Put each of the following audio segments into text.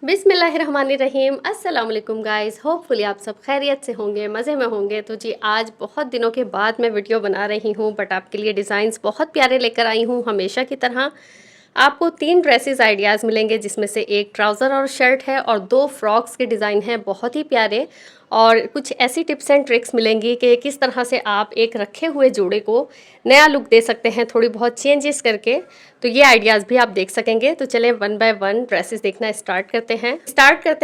बिस्मिल्लाहिर्रहमानिर्रहीम। अस्सलाम वालेकुम गाइस, होपफुली आप सब खैरियत से होंगे, मज़े में होंगे। तो जी आज बहुत दिनों के बाद मैं वीडियो बना रही हूँ, बट आपके लिए डिज़ाइंस बहुत प्यारे लेकर आई हूँ। हमेशा की तरह आपको 3 ड्रेसेस आइडियाज़ मिलेंगे, जिसमें से एक ट्राउज़र और शर्ट है और 2 फ्रॉक्स के डिज़ाइन हैं बहुत ही प्यारे। और कुछ ऐसी टिप्स एंड ट्रिक्स मिलेंगी कि किस तरह से आप एक रखे हुए जोड़े को नया लुक दे सकते हैं, थोड़ी बहुत चेंजेस करके। तो ये आइडियाज़ भी आप देख सकेंगे। तो चलें वन बाय वन ड्रेसेस देखना स्टार्ट करते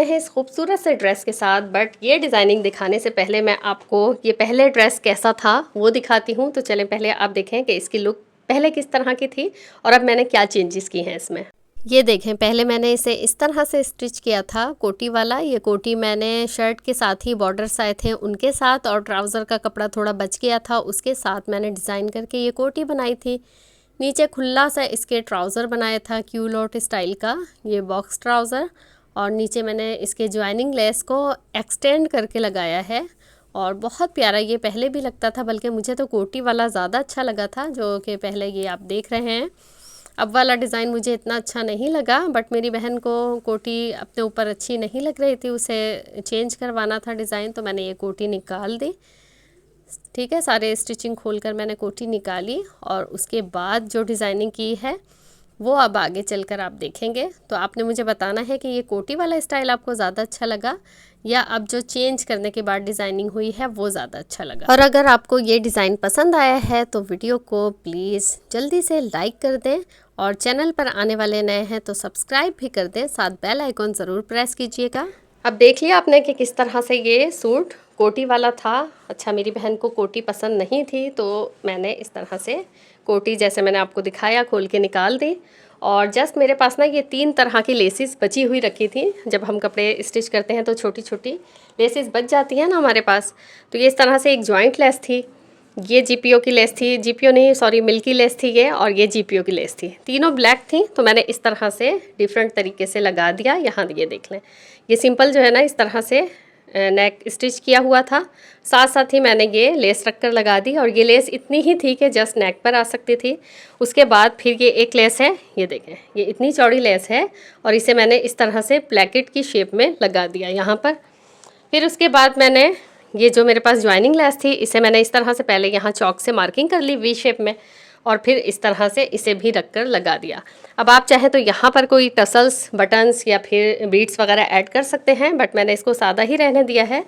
हैं इस खूबसूरत से ड्रेस के साथ। बट ये डिज़ाइनिंग दिखाने से पहले मैं आपको ये पहले ड्रेस कैसा था वो दिखाती हूँ। तो चलें पहले आप देखें कि इसकी लुक पहले किस तरह की थी और अब मैंने क्या चेंजेस की हैं इसमें। ये देखें, पहले मैंने इसे इस तरह से स्टिच किया था, कोटी वाला। ये कोटी मैंने शर्ट के साथ ही बॉर्डर्स आए थे उनके साथ, और ट्राउज़र का कपड़ा थोड़ा बच गया था, उसके साथ मैंने डिज़ाइन करके ये कोटी बनाई थी। नीचे खुला सा इसके ट्राउज़र बनाया था क्यूलॉट स्टाइल का, ये बॉक्स ट्राउज़र। और नीचे मैंने इसके ज्वाइनिंग लेस को एक्सटेंड करके लगाया है और बहुत प्यारा ये पहले भी लगता था, बल्कि मुझे तो कोटी वाला ज़्यादा अच्छा लगा था जो कि पहले ये आप देख रहे हैं। अब वाला डिज़ाइन मुझे इतना अच्छा नहीं लगा, बट मेरी बहन को कोटी अपने ऊपर अच्छी नहीं लग रही थी, उसे चेंज करवाना था डिज़ाइन, तो मैंने ये कोटी निकाल दी। ठीक है, सारे स्टिचिंग खोलकर मैंने कोटी निकाली और उसके बाद जो डिज़ाइनिंग की है वो अब आगे चलकर आप देखेंगे। तो आपने मुझे बताना है कि ये कोटी वाला स्टाइल आपको ज़्यादा अच्छा लगा या अब जो चेंज करने के बाद डिज़ाइनिंग हुई है वो ज़्यादा अच्छा लगा। और अगर आपको ये डिज़ाइन पसंद आया है तो वीडियो को प्लीज़ जल्दी से लाइक कर दें, और चैनल पर आने वाले नए हैं तो सब्सक्राइब भी कर दें, साथ बेल आइकॉन ज़रूर प्रेस कीजिएगा। अब देख लिया आपने कि किस तरह से ये सूट कोटी वाला था। अच्छा, मेरी बहन को कोटी पसंद नहीं थी तो मैंने इस तरह से कोटी, जैसे मैंने आपको दिखाया, खोल के निकाल दी। और जस्ट मेरे पास ना ये 3 तरह की लेसेस बची हुई रखी थी। जब हम कपड़े स्टिच करते हैं तो छोटी छोटी लेसेस बच जाती हैं ना हमारे पास। तो ये इस तरह से एक जॉइंट लेस थी, ये जीपीओ की लेस थी, जीपीओ नहीं सॉरी मिल्की लेस थी ये, और ये जीपीओ की लेस थी। तीनों ब्लैक थी, तो मैंने इस तरह से डिफरेंट तरीके से लगा दिया। यहाँ ये देख लें, ये सिंपल जो है ना इस तरह से नेक स्टिच किया हुआ था, साथ साथ ही मैंने ये लेस रख कर लगा दी। और ये लेस इतनी ही थी कि जस्ट नेक पर आ सकती थी। उसके बाद फिर ये एक लेस है, ये देखें, ये इतनी चौड़ी लेस है और इसे मैंने इस तरह से प्लेकेट की शेप में लगा दिया यहाँ पर। फिर उसके बाद मैंने ये जो मेरे पास ज्वाइनिंग लेस थी, इसे मैंने इस तरह से पहले यहाँ चॉक से मार्किंग कर ली वी शेप में, और फिर इस तरह से इसे भी रख कर लगा दिया। अब आप चाहें तो यहाँ पर कोई टसल्स, बटन्स या फिर बीड्स वगैरह ऐड कर सकते हैं, बट मैंने इसको सादा ही रहने दिया है।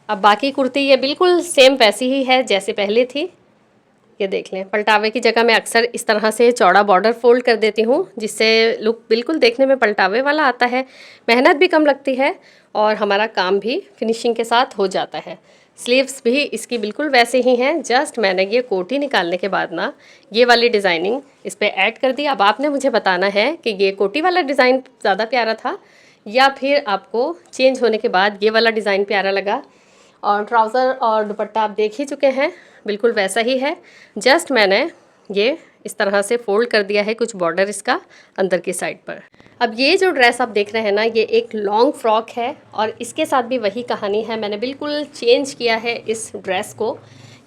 अब बाकी कुर्ती ये बिल्कुल सेम वैसी ही है जैसे पहले थी। ये देख लें, पलटावे की जगह मैं अक्सर इस तरह से चौड़ा बॉर्डर फोल्ड कर देती हूँ, जिससे लुक बिल्कुल देखने में पलटावे वाला आता है, मेहनत भी कम लगती है और हमारा काम भी फिनिशिंग के साथ हो जाता है। स्लीव्स भी इसकी बिल्कुल वैसे ही हैं, जस्ट मैंने ये कोटी निकालने के बाद ना ये वाली डिज़ाइनिंग इस पर ऐड कर दी। अब आपने मुझे बताना है कि ये कोटी वाला डिज़ाइन ज़्यादा प्यारा था या फिर आपको चेंज होने के बाद ये वाला डिज़ाइन प्यारा लगा। और ट्राउज़र और दुपट्टा आप देख ही चुके हैं, बिल्कुल वैसा ही है, जस्ट मैंने ये इस तरह से फोल्ड कर दिया है कुछ बॉर्डर इसका अंदर की साइड पर। अब ये जो ड्रेस आप देख रहे हैं ना, ये एक लॉन्ग फ्रॉक है और इसके साथ भी वही कहानी है। मैंने बिल्कुल चेंज किया है इस ड्रेस को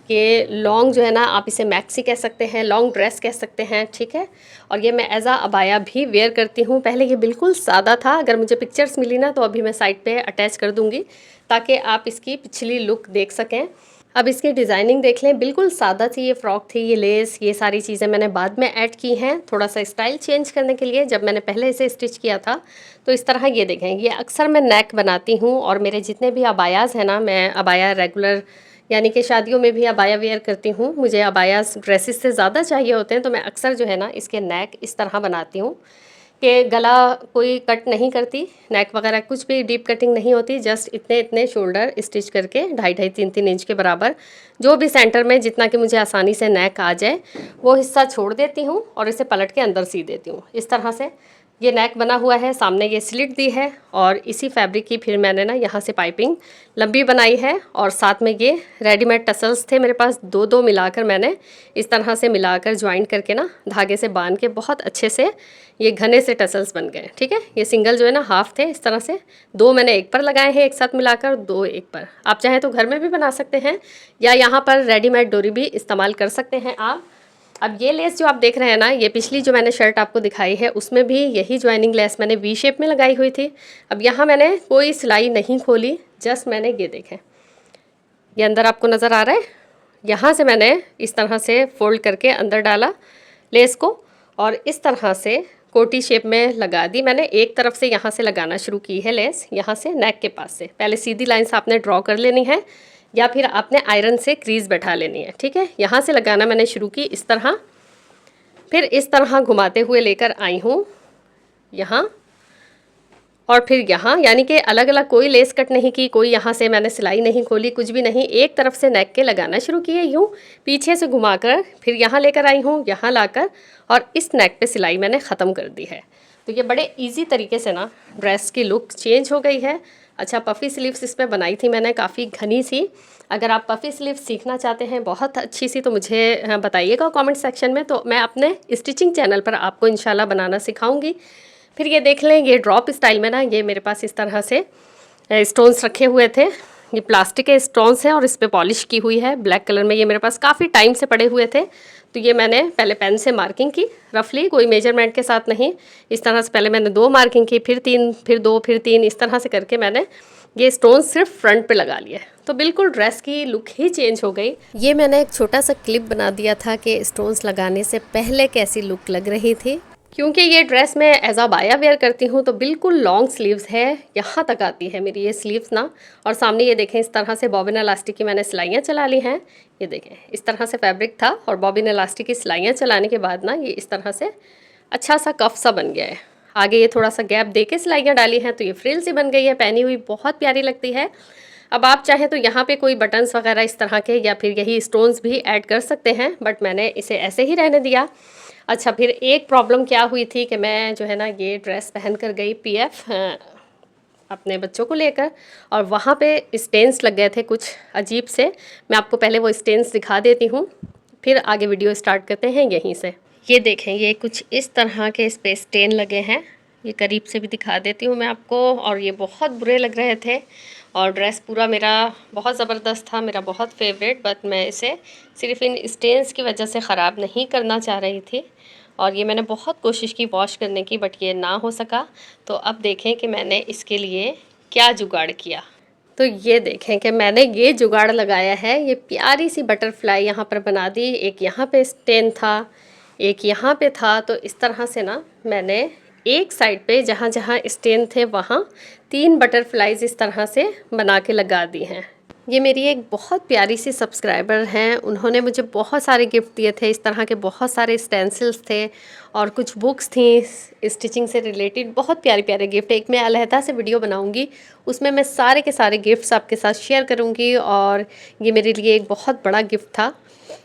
कि लॉन्ग जो है ना, आप इसे मैक्सी कह सकते हैं, लॉन्ग ड्रेस कह सकते हैं, ठीक है। और ये मैं एज आ अबाया भी वेयर करती हूँ। पहले ये बिल्कुल सादा था, अगर मुझे पिक्चर्स मिली ना तो अभी मैं साइड पे अटैच कर दूँगी ताकि आप इसकी पिछली लुक देख सकें। अब इसकी डिज़ाइनिंग देख लें, बिल्कुल सादा सी ये फ़्रॉक थी। ये लेस, ये सारी चीज़ें मैंने बाद में ऐड की हैं थोड़ा सा स्टाइल चेंज करने के लिए। जब मैंने पहले इसे स्टिच किया था तो इस तरह ये देखें, ये अक्सर मैं नेक बनाती हूँ और मेरे जितने भी अबायाज़ हैं ना, मैं अबाया रेगुलर यानी कि शादियों में भी अबाया वेयर करती हूँ। मुझे अबायास ड्रेसेस से ज़्यादा चाहिए होते हैं, तो मैं अक्सर जो है ना इसके नेक इस तरह बनाती हूँ कि गला कोई कट नहीं करती, नेक वगैरह कुछ भी डीप कटिंग नहीं होती, जस्ट इतने इतने शोल्डर स्टिच करके 2.5-3 इंच के बराबर, जो भी सेंटर में जितना कि मुझे आसानी से नेक आ जाए वो हिस्सा छोड़ देती हूँ और इसे पलट के अंदर सी देती हूँ। इस तरह से ये नेक बना हुआ है, सामने ये स्लिट दी है और इसी फैब्रिक की फिर मैंने ना यहाँ से पाइपिंग लंबी बनाई है। और साथ में ये रेडीमेड टसल्स थे मेरे पास, दो मिलाकर मैंने इस तरह से मिलाकर ज्वाइन करके ना धागे से बांध के बहुत अच्छे से ये घने से टसल्स बन गए। ठीक है, ये सिंगल जो है ना हाफ थे, इस तरह से 2 मैंने एक पर लगाए हैं एक साथ मिलाकर, 2 एक पर। आप चाहें तो घर में भी बना सकते हैं या यहाँ पर रेडीमेड डोरी भी इस्तेमाल कर सकते हैं आप। अब ये लेस जो आप देख रहे हैं ना, ये पिछली जो मैंने शर्ट आपको दिखाई है उसमें भी यही ज्वाइनिंग लेस मैंने वी शेप में लगाई हुई थी। अब यहाँ मैंने कोई सिलाई नहीं खोली, जस्ट मैंने ये देखें, ये अंदर आपको नज़र आ रहा है, यहाँ से मैंने इस तरह से फोल्ड करके अंदर डाला लेस को और इस तरह से कोटी शेप में लगा दी मैंने। एक तरफ से यहाँ से लगाना शुरू की है लेस, यहाँ से नेक के पास से। पहले सीधी लाइन से आपने ड्रॉ कर लेनी है या फिर आपने आयरन से क्रीज बैठा लेनी है, ठीक है। यहाँ से लगाना मैंने शुरू की इस तरह, फिर इस तरह घुमाते हुए लेकर आई हूँ यहाँ और फिर यहाँ, यानी कि अलग अलग कोई लेस कट नहीं की, कोई यहाँ से मैंने सिलाई नहीं खोली, कुछ भी नहीं। एक तरफ से नेक के लगाना शुरू किए यूँ, पीछे से घुमाकर फिर यहाँ लेकर आई हूँ, यहाँ लाकर और इस नेक पे सिलाई मैंने ख़त्म कर दी है। तो ये बड़े इजी तरीके से ना ड्रेस की लुक चेंज हो गई है। अच्छा, पफ़ी स्लीव्स इस पर बनाई थी मैंने, काफ़ी घनी सी। अगर आप पफ़ी स्लीव्स सीखना चाहते हैं बहुत अच्छी सी, तो मुझे बताइएगा कमेंट सेक्शन में, तो मैं अपने स्टिचिंग चैनल पर आपको इंशाल्लाह बनाना सिखाऊंगी। फिर ये देख लें, ये ड्रॉप स्टाइल में ना, ये मेरे पास इस तरह से स्टोन्स रखे हुए थे। ये प्लास्टिक के स्टोन्स हैं और इस पर पॉलिश की हुई है ब्लैक कलर में। ये मेरे पास काफ़ी टाइम से पड़े हुए थे, तो ये मैंने पहले पेन से मार्किंग की रफली, कोई मेजरमेंट के साथ नहीं। इस तरह से पहले मैंने 2 मार्किंग की, फिर 3, फिर 2, फिर 3, इस तरह से करके मैंने ये स्टोन सिर्फ फ्रंट पे लगा लिए। तो बिल्कुल ड्रेस की लुक ही चेंज हो गई। ये मैंने एक छोटा सा क्लिप बना दिया था कि स्टोन्स लगाने से पहले कैसी लुक लग रही थी। क्योंकि ये ड्रेस मैं एज अ बाया वेयर करती हूँ, तो बिल्कुल लॉन्ग स्लीव्स है, यहाँ तक आती है मेरी ये स्लीव्स ना। और सामने ये देखें, इस तरह से बॉबिन इलास्टिक की मैंने सिलाइयाँ चला ली हैं। ये देखें, इस तरह से फैब्रिक था और बॉबिन इलास्टिक की सिलाइयाँ चलाने के बाद ना ये इस तरह से अच्छा सा कफ सा बन गया है। आगे ये थोड़ा सा गैप दे के सिलाइयाँ डाली हैं, तो ये फ्रिल सी बन गई है, पहनी हुई बहुत प्यारी लगती है। अब आप चाहें तो यहाँ पे कोई बटन्स वगैरह इस तरह के या फिर यही स्टोन्स भी ऐड कर सकते हैं, बट मैंने इसे ऐसे ही रहने दिया। अच्छा, फिर एक प्रॉब्लम क्या हुई थी कि मैं जो है ना ये ड्रेस पहन कर गई पीएफ अपने बच्चों को लेकर, और वहाँ पे स्टेन्स लग गए थे कुछ अजीब से। मैं आपको पहले वो स्टेन्स दिखा देती हूँ, फिर आगे वीडियो स्टार्ट करते हैं यहीं से। ये देखें, ये कुछ इस तरह के इस पे स्टेन लगे हैं, ये करीब से भी दिखा देती हूँ मैं आपको। और ये बहुत बुरे लग रहे थे और ड्रेस पूरा मेरा बहुत ज़बरदस्त था, मेरा बहुत फेवरेट, बट मैं इसे सिर्फ इन स्टेन्स की वजह से ख़राब नहीं करना चाह रही थी। और ये मैंने बहुत कोशिश की वॉश करने की, बट ये ना हो सका। तो अब देखें कि मैंने इसके लिए क्या जुगाड़ किया। तो ये देखें कि मैंने ये जुगाड़ लगाया है, ये प्यारी सी बटरफ्लाई यहाँ पर बना दी। एक यहाँ पे स्टेन था, एक यहाँ पे था, तो इस तरह से ना मैंने एक साइड पे जहाँ जहाँ स्टेन थे वहाँ 3 बटरफ्लाइज इस तरह से बना के लगा दी हैं। ये मेरी एक बहुत प्यारी सी सब्सक्राइबर हैं, उन्होंने मुझे बहुत सारे गिफ्ट दिए थे, इस तरह के बहुत सारे स्टेंसिल्स थे और कुछ बुक्स थी स्टिचिंग से रिलेटेड, बहुत प्यारे प्यारे गिफ्ट। एक मैं अलहदा से वीडियो बनाऊंगी, उसमें मैं सारे के सारे गिफ्ट्स आपके साथ शेयर करूंगी, और ये मेरे लिए एक बहुत बड़ा गिफ्ट था,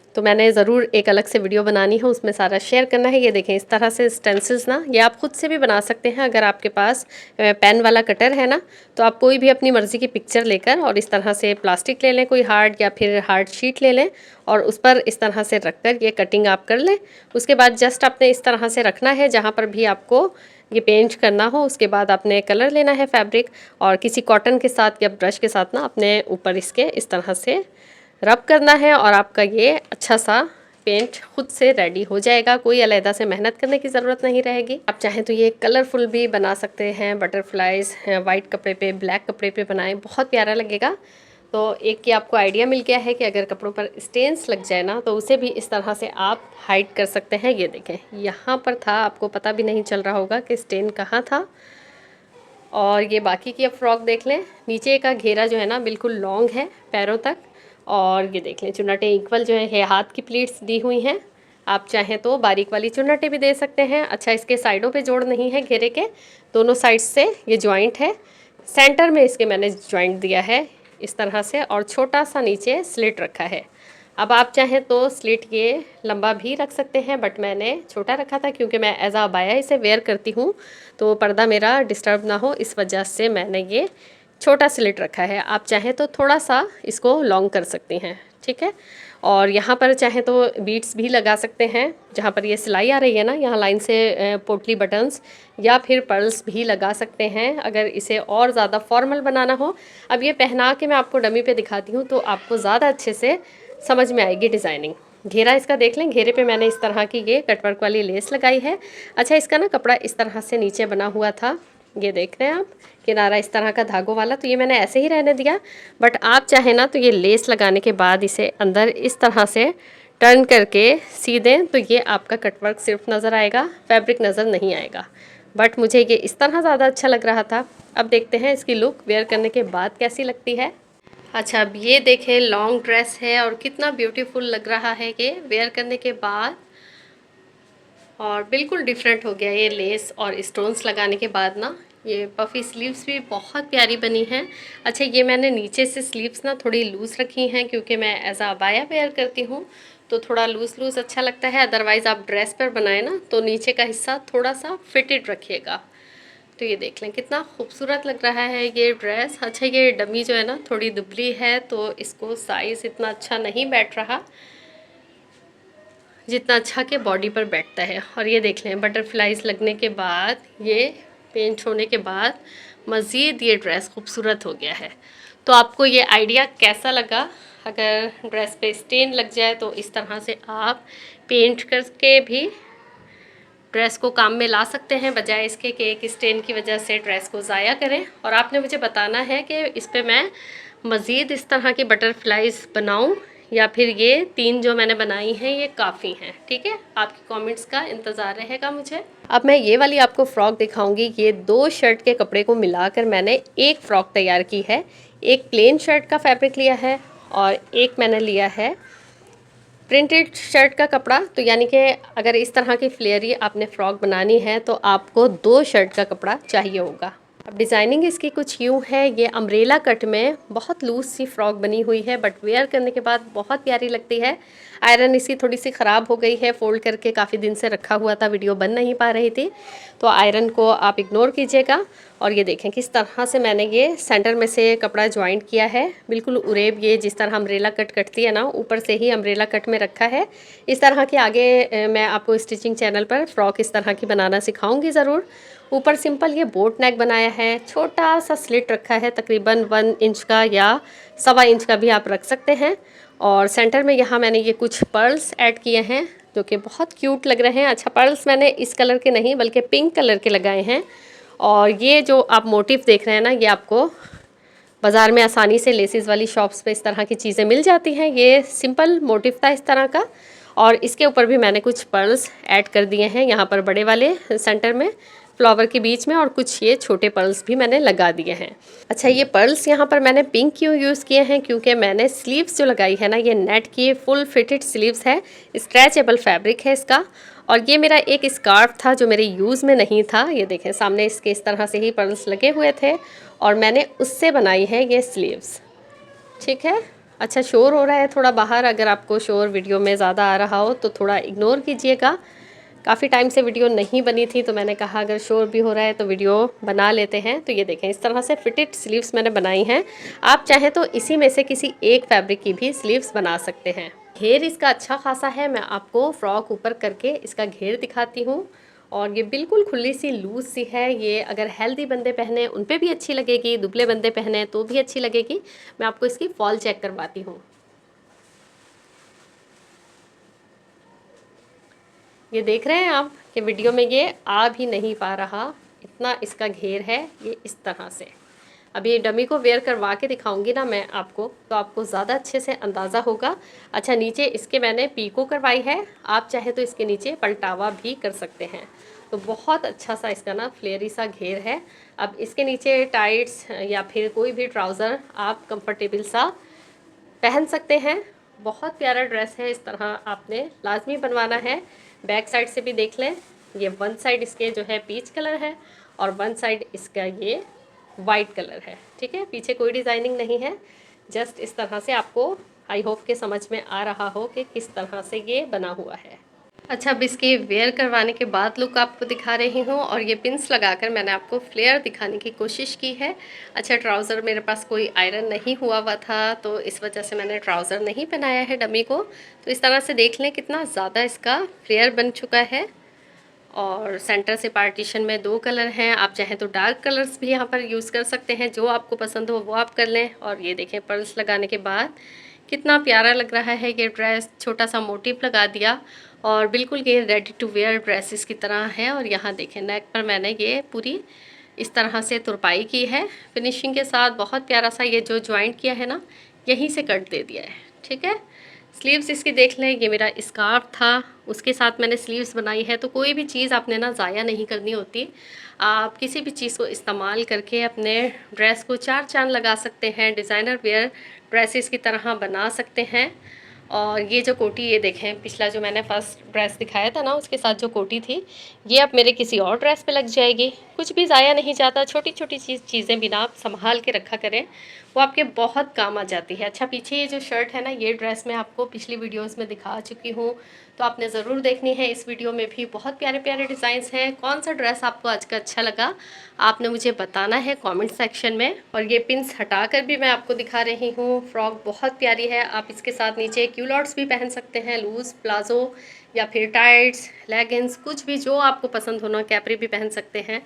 तो मैंने ज़रूर एक अलग से वीडियो बनानी है, उसमें सारा शेयर करना है। ये देखें, इस तरह से स्टेंसिल्स ना, ये आप खुद से भी बना सकते हैं। अगर आपके पास पेन वाला कटर है ना, तो आप कोई भी अपनी मर्ज़ी की पिक्चर लेकर और इस तरह से प्लास्टिक ले लें, कोई हार्ड या फिर हार्ड शीट ले लें और उस पर इस तरह से रख कर ये कटिंग आप कर लें। उसके बाद जस्ट आपने इस तरह से रखना है जहाँ पर भी आपको ये पेंट करना हो। उसके बाद आपने कलर लेना है फैब्रिक, और किसी कॉटन के साथ या ब्रश के साथ ना अपने ऊपर इसके इस तरह से रब करना है, और आपका ये अच्छा सा पेंट खुद से रेडी हो जाएगा। कोई अलहदा से मेहनत करने की ज़रूरत नहीं रहेगी। आप चाहें तो ये कलरफुल भी बना सकते हैं, बटरफ्लाइज वाइट कपड़े पे, ब्लैक कपड़े पे बनाएं, बहुत प्यारा लगेगा। तो एक कि आपको आइडिया मिल गया है कि अगर कपड़ों पर स्टेन्स लग जाए ना, तो उसे भी इस तरह से आप हाइड कर सकते हैं। ये देखें, यहाँ पर था, आपको पता भी नहीं चल रहा होगा कि स्टेन कहाँ था। और ये बाकी की अब फ्रॉक देख लें, नीचे का घेरा जो है ना बिल्कुल लॉन्ग है पैरों तक, और ये देख लें चुन्नटें इक्वल जो है हाथ की प्लीट्स दी हुई हैं। आप चाहें तो बारीक वाली चुन्नटें भी दे सकते हैं। अच्छा, इसके साइडों पे जोड़ नहीं है घेरे के, दोनों साइड से ये जॉइंट है, सेंटर में इसके मैंने जॉइंट दिया है इस तरह से, और छोटा सा नीचे स्लिट रखा है। अब आप चाहें तो स्लिट ये लंबा भी रख सकते हैं, बट मैंने छोटा रखा था क्योंकि मैं एज अ बाया इसे वेयर करती हूँ, तो पर्दा मेरा डिस्टर्ब ना हो, इस वजह से मैंने ये छोटा स्लिट रखा है। आप चाहें तो थोड़ा सा इसको लॉन्ग कर सकती हैं, ठीक है। और यहाँ पर चाहें तो बीट्स भी लगा सकते हैं, जहाँ पर ये सिलाई आ रही है ना, यहाँ लाइन से पोटली बटन्स या फिर पर्ल्स भी लगा सकते हैं, अगर इसे और ज़्यादा फॉर्मल बनाना हो। अब ये पहना के मैं आपको डमी पे दिखाती हूँ, तो आपको ज़्यादा अच्छे से समझ में आएगी डिज़ाइनिंग। घेरा इसका देख लें, घेरे पे मैंने इस तरह की ये कटवर्क वाली लेस लगाई है। अच्छा, इसका ना कपड़ा इस तरह से नीचे बना हुआ था, ये देख रहे हैं आप, किनारा इस तरह का धागों वाला, तो ये मैंने ऐसे ही रहने दिया। बट आप चाहें ना तो ये लेस लगाने के बाद इसे अंदर इस तरह से टर्न करके सी दें, तो ये आपका कटवर्क सिर्फ नज़र आएगा, फैब्रिक नज़र नहीं आएगा। बट मुझे ये इस तरह ज़्यादा अच्छा लग रहा था। अब देखते हैं इसकी लुक वेयर करने के बाद कैसी लगती है। अच्छा, अब ये देखें, लॉन्ग ड्रेस है और कितना ब्यूटीफुल लग रहा है ये वेयर करने के बाद, और बिल्कुल डिफरेंट हो गया ये लेस और स्टोन्स लगाने के बाद ना। ये पफ़ी स्लीव्स भी बहुत प्यारी बनी हैं। अच्छा, ये मैंने नीचे से स्लीव्स ना थोड़ी लूज़ रखी हैं क्योंकि मैं एज आ अबाया वेयर करती हूँ, तो थोड़ा लूज़ लूज़ अच्छा लगता है। अदरवाइज़ आप ड्रेस पर बनाए ना तो नीचे का हिस्सा थोड़ा सा फिटेड रखिएगा। तो ये देख लें कितना खूबसूरत लग रहा है ये ड्रेस। अच्छा, ये डमी जो है ना थोड़ी दुबली है, तो इसको साइज़ इतना अच्छा नहीं बैठ रहा जितना अच्छा के बॉडी पर बैठता है। और ये देख लें, बटरफ्लाइज लगने के बाद, ये पेंट होने के बाद मज़ीद ये ड्रेस खूबसूरत हो गया है। तो आपको ये आइडिया कैसा लगा? अगर ड्रेस पे स्टेन लग जाए तो इस तरह से आप पेंट करके भी ड्रेस को काम में ला सकते हैं, बजाय इसके कि एक स्टेन की वजह से ड्रेस को ज़ाया करें। और आपने मुझे बताना है कि इस पर मैं मज़ीद इस तरह की बटरफ्लाइज बनाऊं या फिर ये 3 जो मैंने बनाई हैं ये काफ़ी हैं। ठीक है, आपकी कमेंट्स का इंतज़ार रहेगा मुझे। अब मैं ये वाली आपको फ़्रॉक दिखाऊंगी। ये 2 शर्ट के कपड़े को मिलाकर मैंने एक फ़्रॉक तैयार की है। एक प्लेन शर्ट का फैब्रिक लिया है और एक मैंने लिया है प्रिंटेड शर्ट का कपड़ा। तो यानी कि अगर इस तरह की फ्लेयरी आपने फ़्रॉक बनानी है तो आपको 2 शर्ट का कपड़ा चाहिए होगा। अब डिज़ाइनिंग इसकी कुछ यूँ है, ये अम्ब्रेला कट में बहुत लूज़ सी फ़्रॉक बनी हुई है, बट वेयर करने के बाद बहुत प्यारी लगती है। आयरन इसकी थोड़ी सी ख़राब हो गई है, फ़ोल्ड करके काफ़ी दिन से रखा हुआ था, वीडियो बन नहीं पा रही थी, तो आयरन को आप इग्नोर कीजिएगा। और ये देखें किस तरह से मैंने ये सेंटर में से कपड़ा ज्वाइंट किया है, बिल्कुल उरेब, ये जिस तरह अम्ब्रेला कट कटती है ना, ऊपर से ही अम्ब्रेला कट में रखा है। इस तरह के आगे मैं आपको स्टिचिंग चैनल पर फ़्रॉक इस तरह की बनाना सिखाऊंगी ज़रूर। ऊपर सिंपल ये बोट नेक बनाया है, छोटा सा स्लिट रखा है, तकरीबन 1 इंच का या 1.25 इंच का भी आप रख सकते हैं। और सेंटर में यहाँ मैंने ये कुछ पर्ल्स ऐड किए हैं जो कि बहुत क्यूट लग रहे हैं। अच्छा, पर्ल्स मैंने इस कलर के नहीं बल्कि पिंक कलर के लगाए हैं। और ये जो आप मोटिव देख रहे हैं ना, ये आपको बाज़ार में आसानी से लेसिस वाली शॉप्स पे इस तरह की चीज़ें मिल जाती हैं। ये सिंपल मोटिव था इस तरह का, और इसके ऊपर भी मैंने कुछ पर्ल्स ऐड कर दिए हैं, यहाँ पर बड़े वाले सेंटर में फ्लावर के बीच में, और कुछ ये छोटे पर्ल्स भी मैंने लगा दिए हैं। अच्छा, ये पर्ल्स यहाँ पर मैंने पिंक क्यों यूज़ किए हैं, क्योंकि मैंने स्लीव्स जो लगाई है ना, ये नेट की फुल फिटेड स्लीव्स है, स्ट्रेचेबल फैब्रिक है इसका। और ये मेरा एक स्कार्फ था जो मेरे यूज़ में नहीं था, ये देखें सामने इसके इस तरह से ही पर्ल्स लगे हुए थे, और मैंने उससे बनाई है ये स्लीव्स। ठीक है। अच्छा, शोर हो रहा है थोड़ा बाहर, अगर आपको शोर वीडियो में ज़्यादा आ रहा हो तो थोड़ा इग्नोर कीजिएगा। काफ़ी टाइम से वीडियो नहीं बनी थी, तो मैंने कहा अगर शोर भी हो रहा है तो वीडियो बना लेते हैं। तो ये देखें इस तरह से फिटेड स्लीव्स मैंने बनाई हैं। आप चाहें तो इसी में से किसी एक फैब्रिक की भी स्लीव्स बना सकते हैं। घेर इसका अच्छा खासा है, मैं आपको फ्रॉक ऊपर करके इसका घेर दिखाती हूँ। और ये बिल्कुल खुली सी लूज सी है, ये अगर हेल्दी बंदे पहने उन पे भी अच्छी लगेगी, दुबले बंदे पहने तो भी अच्छी लगेगी। मैं आपको इसकी फॉल चेक करवाती हूँ। ये देख रहे हैं आप कि वीडियो में ये आ भी नहीं पा रहा, इतना इसका घेर है ये इस तरह से। अभी ये डमी को वेयर करवा के दिखाऊंगी ना मैं आपको, तो आपको ज़्यादा अच्छे से अंदाज़ा होगा। अच्छा, नीचे इसके मैंने पीको करवाई है, आप चाहे तो इसके नीचे पलटावा भी कर सकते हैं। तो बहुत अच्छा सा इसका ना फ्लेयरी सा घेर है। अब इसके नीचे टाइट्स या फिर कोई भी ट्राउज़र आप कंफर्टेबल सा पहन सकते हैं। बहुत प्यारा ड्रेस है, इस तरह आपने लाजमी बनवाना है। बैक साइड से भी देख लें, ये वन साइड इसके जो है पीच कलर है और वन साइड इसका ये वाइट कलर है। ठीक है, पीछे कोई डिज़ाइनिंग नहीं है, जस्ट इस तरह से आपको आई होप के समझ में आ रहा हो कि किस तरह से ये बना हुआ है। अच्छा, अब इसके वेयर करवाने के बाद लुक आपको दिखा रही हूँ, और ये पिंस लगाकर मैंने आपको फ्लेयर दिखाने की कोशिश की है। अच्छा, ट्राउज़र मेरे पास कोई आयरन नहीं हुआ था, तो इस वजह से मैंने ट्राउज़र नहीं पहनाया है डमी को। तो इस तरह से देख लें कितना ज़्यादा इसका फ्लेयर बन चुका है। और सेंटर से पार्टीशन में 2 कलर हैं, आप चाहें तो डार्क कलर्स भी यहाँ पर यूज़ कर सकते हैं, जो आपको पसंद हो वो आप कर लें। और ये देखें पर्ल्स लगाने के बाद कितना प्यारा लग रहा है ये ड्रेस, छोटा सा मोटिव लगा दिया और बिल्कुल ये रेडी टू वेयर ड्रेसेस की तरह है। और यहाँ देखें नेक पर मैंने ये पूरी इस तरह से तुरपाई की है फिनिशिंग के साथ। बहुत प्यारा सा ये जो जॉइंट किया है ना, यहीं से कट दे दिया है, ठीक है। स्लीव्स इसकी देख लें, ये मेरा स्कार्फ था, उसके साथ मैंने स्लीव्स बनाई है। तो कोई भी चीज़ आपने ना ज़ाया नहीं करनी होती, आप किसी भी चीज़ को इस्तेमाल करके अपने ड्रेस को चार चांद लगा सकते हैं, डिज़ाइनर वेयर ड्रेसेस की तरह बना सकते हैं। और ये जो कोटी, ये देखें, पिछला जो मैंने फर्स्ट ड्रेस दिखाया था ना, उसके साथ जो कोटी थी, ये अब मेरे किसी और ड्रेस पे लग जाएगी। कुछ भी ज़ाया नहीं जाता, छोटी छोटी चीज़ें बिना आप संभाल के रखा करें, वो आपके बहुत काम आ जाती है। अच्छा, पीछे ये जो शर्ट है ना, ये ड्रेस मैं आपको पिछली वीडियोस में दिखा चुकी हूँ, तो आपने ज़रूर देखनी है। इस वीडियो में भी बहुत प्यारे प्यारे डिज़ाइंस हैं। कौन सा ड्रेस आपको आज का अच्छा लगा, आपने मुझे बताना है कमेंट सेक्शन में। और ये पिंस हटा कर भी मैं आपको दिखा रही हूँ। फ्रॉक बहुत प्यारी है, आप इसके साथ नीचे क्यूलॉट्स भी पहन सकते हैं, लूज़ प्लाजो या फिर टाइट्स, लेगिंग्स, कुछ भी जो आपको पसंद हो ना, कैपरी भी पहन सकते हैं।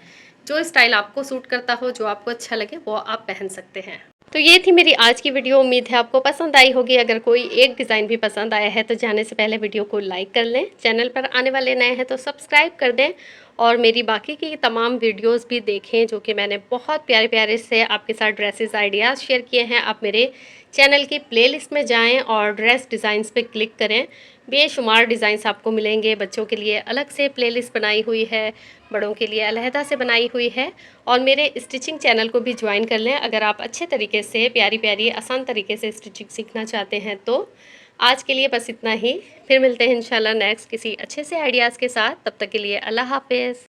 जो स्टाइल आपको सूट करता हो, जो आपको अच्छा लगे, वो आप पहन सकते हैं। तो ये थी मेरी आज की वीडियो, उम्मीद है आपको पसंद आई होगी। अगर कोई एक डिज़ाइन भी पसंद आया है तो जाने से पहले वीडियो को लाइक कर लें, चैनल पर आने वाले नए हैं तो सब्सक्राइब कर दें, और मेरी बाकी की तमाम वीडियोस भी देखें जो कि मैंने बहुत प्यारे प्यारे से आपके साथ ड्रेसेस आइडियाज़ शेयर किए हैं। आप मेरे चैनल की प्लेलिस्ट में जाएं और ड्रेस डिज़ाइंस पे क्लिक करें, बेशुमार डिज़ाइंस आपको मिलेंगे। बच्चों के लिए अलग से प्लेलिस्ट बनाई हुई है, बड़ों के लिए अलहदा से बनाई हुई है। और मेरे स्टिचिंग चैनल को भी ज्वाइन कर लें अगर आप अच्छे तरीके से, प्यारी प्यारी आसान तरीके से स्टिचिंग सीखना चाहते हैं। तो आज के लिए बस इतना ही, फिर मिलते हैं इंशाल्लाह नेक्स्ट किसी अच्छे से आइडियाज़ के साथ। तब तक के लिए अल्लाह हाफ़िज़।